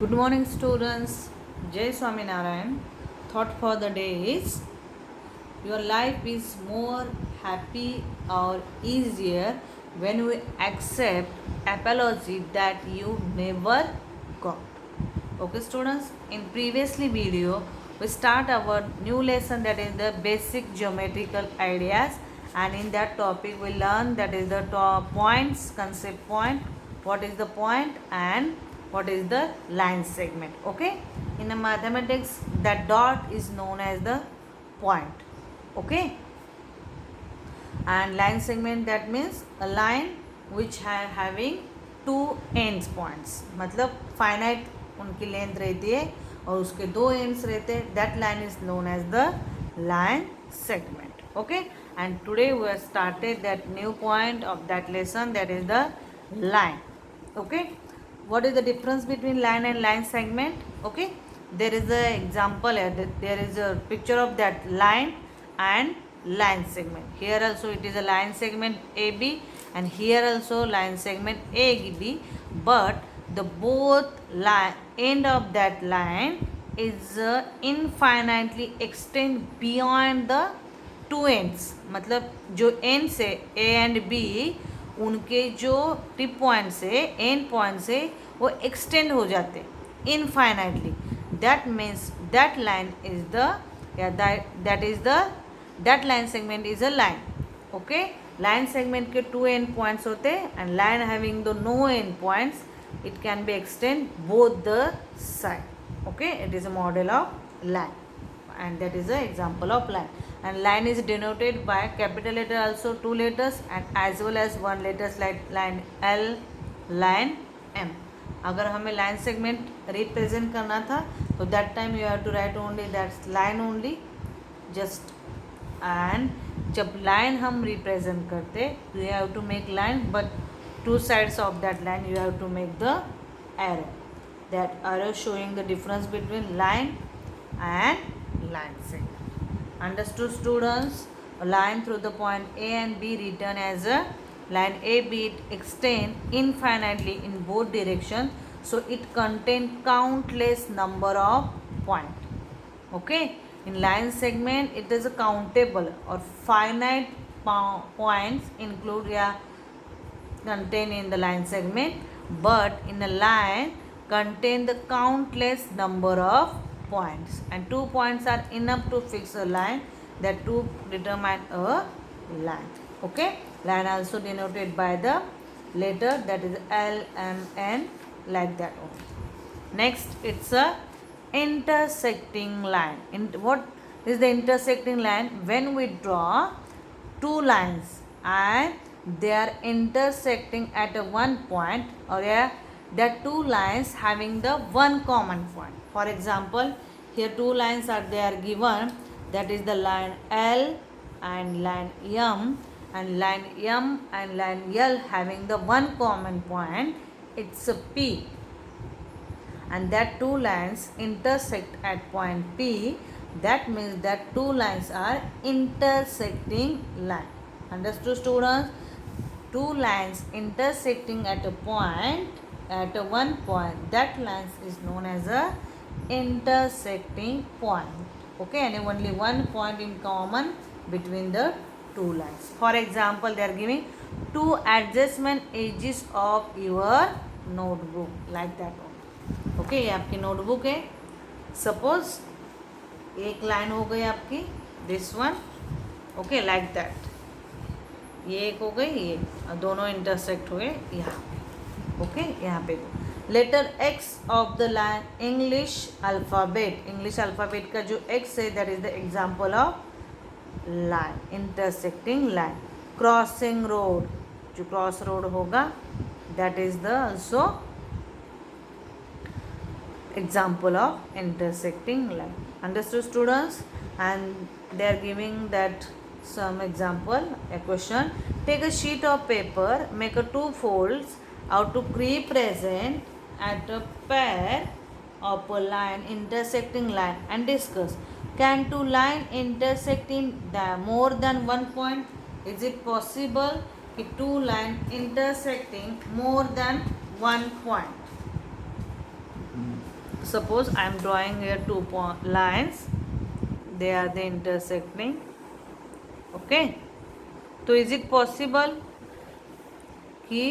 Good morning, students. Jai Swaminarayan. Thought for the day is your life is more happy or easier when we accept apology that you never got. Okay, students. In previously video, we start our new lesson that is the basic geometrical ideas, and in that topic we learn that is the top points, concept point, what is the point and what is the line segment. Okay, in the mathematics that dot is known as the point. Okay, and line segment that means a line which having two ends points, मतलब finite उनकी length रहती है और उसके दो ends रहते हैं. That line is known as the line segment. Okay, and today we have started that new point of that lesson, that is the line. Okay, what is the difference between line and line segment? Okay, there is a example here, there is a picture of that line and line segment. Here also it is a line segment AB, and here also line segment AB, but the both line end of that line is infinitely extend beyond the two ends, मतलब जो ends है A and B, उनके जो tip point से end point से वो extend हो जाते infinitely. That means that line is the that is the that line segment is a line. Okay, line segment के टू एंड पॉइंट्स होते and line having the no end points, it can be extend both the side. Okay, it is a model of line, and that is the example of line. And line is denoted by capital letter, also two letters, and as well as one letters like line L, line M. अगर हमें line segment represent करना था तो that time you have to write only that line only just. And जब line हम represent करते you have to make line, but two sides of that line you have to make the arrow. That arrow showing the difference between line and line segment. Understood, students? A line through the point A and B written as a line AB, it extend infinitely in both directions, so it contain countless number of point. Okay, in line segment it is a countable or finite points include contain in the line segment, but in a line contain the countless number of points, and 2 points are enough to fix a line, that 2 determine a line. Okay, line also denoted by the letter that is L, M, N, like that only. Next, it's a intersecting line. What is the intersecting line? When we draw two lines and they are intersecting at a one point, or there are two lines having the one common point. For example, here two lines are there given, that is the line L and line M, and line M and line L having the one common point, it's a P, and that two lines intersect at point P. That means that two lines are intersecting line. Understood, students? Two lines intersecting at a point, at a one point, that lines is known as a intersecting point. Okay, and only one point in common between the two lines. For example, they are giving two adjustment edges of your notebook, like that one. Okay, ये आपकी notebook है. Suppose एक line हो गई आपकी, this one. Okay, like that. ये एक हो गई, ये दोनों इंटरसेक्ट हुए यहाँ पे. ओके, यहाँ पे letter X of the line English alphabet. English alphabet का जो एक्स है, that is the example of line, intersecting line. Crossing road, जो क्रॉस रोड होगा, that is the also example of intersecting line. Understood, students? And they are giving that some example, a question. Take a sheet of paper, make a two folds out to represent at a pair of a line intersecting line, and discuss, can two line intersecting the more than one point? Is it possible कि two line intersecting more than one point? suppose I am drawing here two lines, they are the intersecting. Okay, तो is it possible कि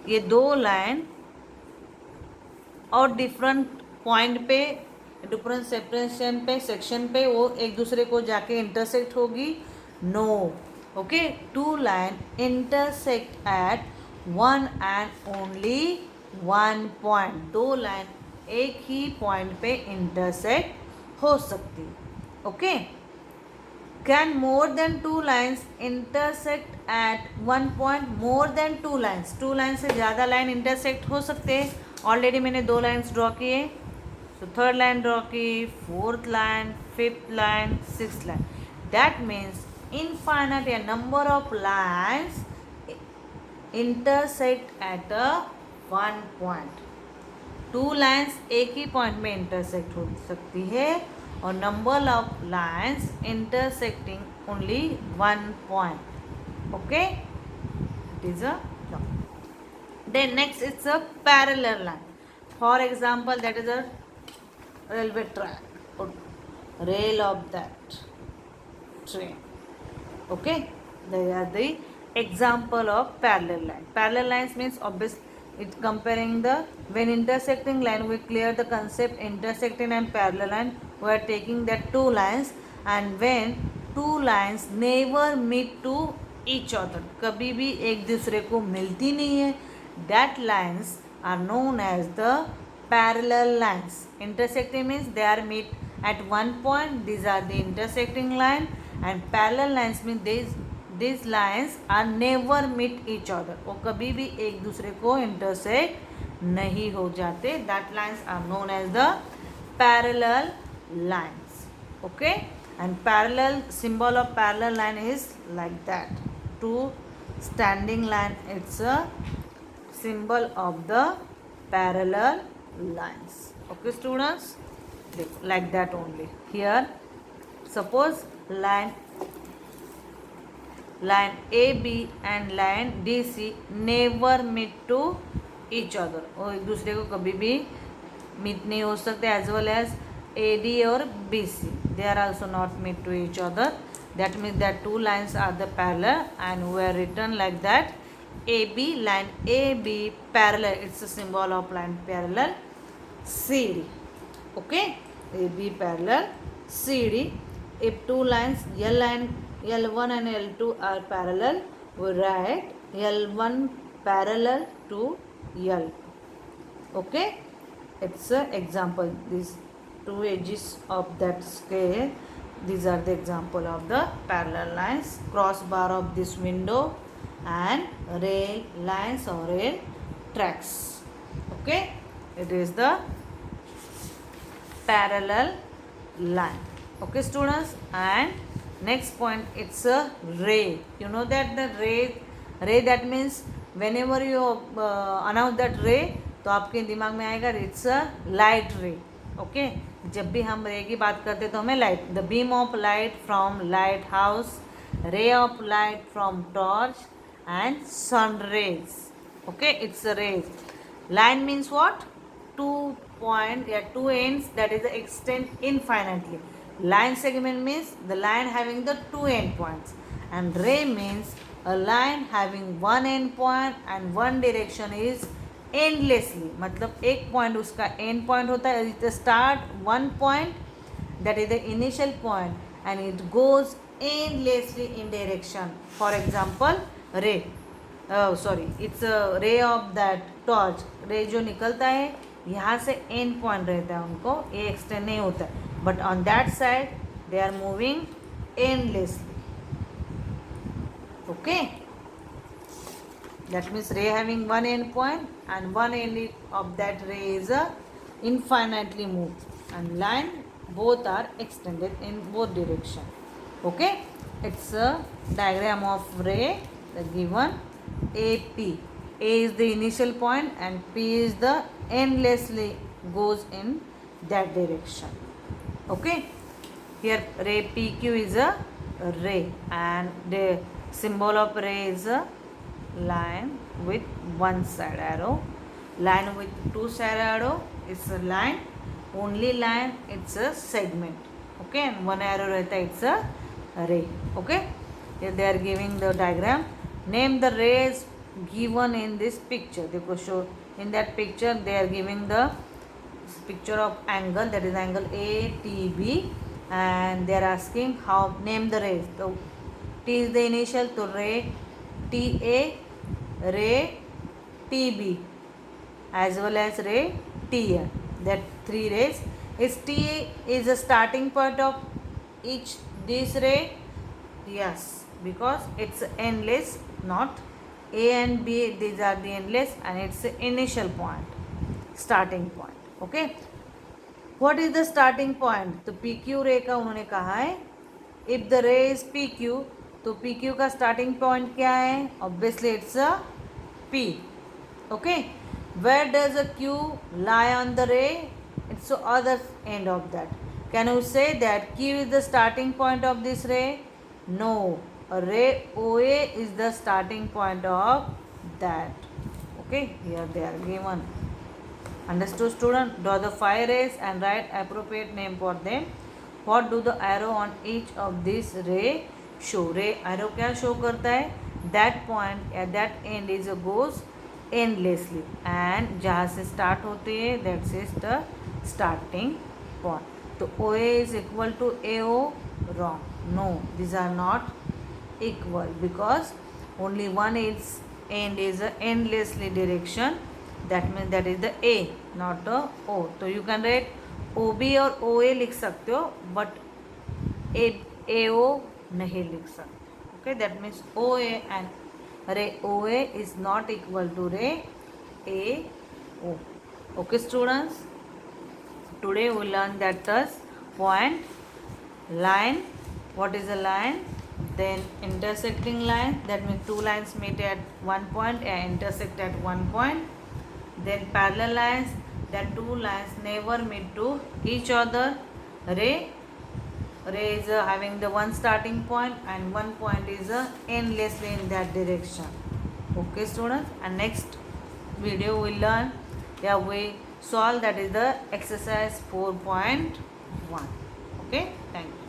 ये दो line और different point पे, different separation पे, section पे वो एक दूसरे को जाके इंटरसेक्ट होगी? No. Okay, two line intersect at one and only one point. दो लाइन एक ही पॉइंट पे इंटरसेक्ट हो सकती. Okay, can more than two lines intersect at one point? more than two lines, two lines से ज़्यादा line intersect हो सकते हैं. ऑलरेडी मैंने दो लाइन्स ड्रॉ किए, तो थर्ड लाइन ड्रॉ की, fourth line, fifth line, sixth line. That means infinite या number of lines intersect at a one point. Two lines एक ही पॉइंट में इंटरसेक्ट हो सकती है और number of lines intersecting only one point. Okay, it is a. then next it's a parallel line. For example, that is a railway track or rail of that train. Okay, they are the example of parallel line. Parallel lines means obviously it comparing the, when intersecting line we clear the concept intersecting and parallel line. We are taking that two lines, and when two lines never meet to each other, कभी भी एक दूसरे को मिलती नहीं है, that lines are known as the parallel lines. Intersecting means they are meet at one point, these are the intersecting line, and parallel lines means these lines are never meet each other. वो कभी भी एक दूसरे को intersect नहीं हो जाते. that lines are known as the parallel lines. Okay, and parallel, symbol of parallel line is like that. Two standing line, it's a symbol of the parallel lines. Okay students, like that only. Here suppose line AB and line DC never meet to each other. वो एक दूसरे को कभी भी meet नहीं हो सकते. as well as AD और BC, they are also not meet to each other. that means that two lines are the parallel and were written like that. AB, line AB parallel, it's a symbol of line parallel CD. Okay, AB parallel CD. If two lines L1 and L2 are parallel, we write L1 parallel to L2. Okay, it's a example. These two edges of that scale, these are the example of the parallel lines. Crossbar of this window and rail lines or rail tracks. Okay, it is the parallel line. Okay students, and next point, it's a ray. You know that the ray that means whenever you announce that ray, तो आपके दिमाग में आएगा it's a light रे. Okay, जब भी हम रे की बात करते तो हमें light, the beam of light from light house, ray of light from torch, and sun rays. Okay, it's a rays. Line means what? Two point, two ends that is extend infinitely. Line segment means the line having the two end points, and ray means a line having one end point and one direction is endlessly. मतलब एक point उसका end point होता है. It start one point, that is the initial point, and it goes endlessly in direction. For example, ray, it's a ray of that torch. ray जो निकलता है यहाँ से end point रहता है, उनको ये extend नहीं होता है, but on that side they are moving endlessly. Okay, that means ray having one end point and one end of that ray is infinitely moved, and line both are extended in both direction. Okay, it's a diagram of ray, the given AP. A is the initial point and P is the endlessly goes in that direction. Okay, here ray PQ is a ray, and the symbol of ray is a line with one side arrow. Line with two side arrow is a line. only line it's a segment. Okay, and one arrow रहता है it's a ray. Okay, here they are giving the diagram. Name the rays given in this picture. देखो show in that picture they are giving the picture of angle, that is angle ATB, and they are asking how name the rays. So T is the initial, so ray TA, ray TB, as well as ray TN. That three rays. Is T is the starting point of each this ray? Yes, because it's endless, not A and B, these are the endless, and it's the initial point, starting point. Okay, what is the starting point? तो PQ रे का उन्होंने कहा है if the ray is PQ, तो PQ का starting point क्या है? Obviously it's a P. Okay, where does a Q lie on the ray? It's the other end of that. Can you say that Q is the starting point of this ray? No, a ray OA is the starting point of that. Okay, here they are given. Understood, student? Draw the 5 rays and write appropriate name for them. What do the arrow on each of these ray show? Ray arrow क्या show करता है? That point at that end is a goes endlessly, and जहाँ से start होती है that is the starting point. तो OA is equal to AO, wrong. No, these are not equal because only one is end is a endlessly direction. That means that is the A, not the O. तो you can write OB और OA लिख सकते हो, but AO नहीं लिख सकते. Okay, that means OA and ray OA is not equal to ray AO. Okay, students, today we learn that thus point, line. What is a line? Then intersecting line, that means two lines meet at one point and intersect at one point. Then parallel lines, that two lines never meet to each other. Ray is having the one starting point and one point is endlessly in that direction. Okay, students, and next video we learn, yeah, we solve, that is the exercise 4.1. Okay, thank you.